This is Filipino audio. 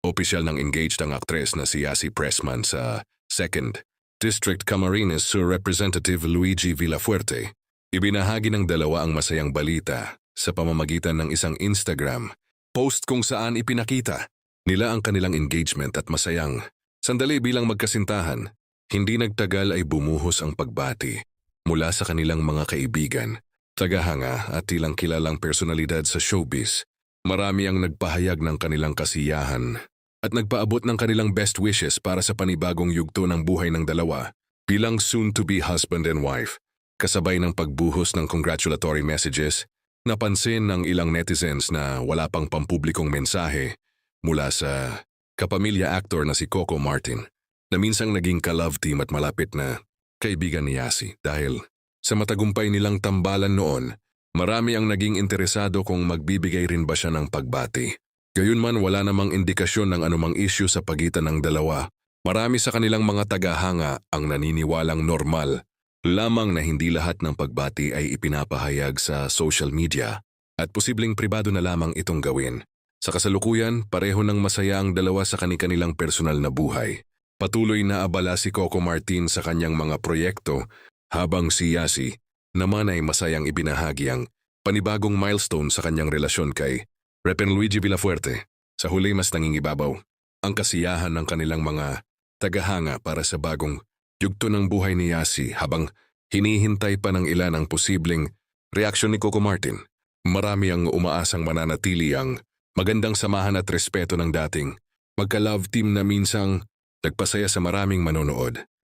Opisyal ng engaged ang aktres na si Yasi Pressman sa 2nd District Camarines Sur Representative Luigi Villafuerte. Ibinahagi ng dalawa ang masayang balita sa pamamagitan ng isang Instagram post kung saan ipinakita nila ang kanilang engagement at masayang sandali bilang magkasintahan. Hindi nagtagal ay bumuhos ang pagbati mula sa kanilang mga kaibigan, tagahanga at ilang kilalang personalidad sa showbiz. Marami ang nagpahayag ng kanilang kasiyahan at nagpaabot ng kanilang best wishes para sa panibagong yugto ng buhay ng dalawa bilang soon-to-be husband and wife. Kasabay ng pagbuhos ng congratulatory messages, napansin ng ilang netizens na wala pang pampublikong mensahe mula sa kapamilya actor na si Coco Martin, na minsang naging ka-love team at malapit na kaibigan ni Yasi. Dahil sa matagumpay nilang tambalan noon, marami ang naging interesado kung magbibigay rin ba siya ng pagbati. Gayunman wala namang indikasyon ng anumang issue sa pagitan ng dalawa. Marami sa kanilang mga tagahanga ang naniniwalang normal lamang na hindi lahat ng pagbati ay ipinapahayag sa social media at posibleng pribado na lamang itong gawin. Sa kasalukuyan, pareho ng masaya ang dalawa sa kanilang personal na buhay. Patuloy na abala si Coco Martin sa kanyang mga proyekto habang si Yasi naman ay masayang ibinahagi ang panibagong milestone sa kanyang relasyon kay Repen Luigi Villafuerte. Sa huli mas nangingibabaw ang kasiyahan ng kanilang mga tagahanga para sa bagong yugto ng buhay ni Yasi habang hinihintay pa ng ilan ang posibleng reaksyon ni Coco Martin. Marami ang umaasang mananatili ang magandang samahan at respeto ng dating magka-love team na minsang nagpasaya sa maraming manonood.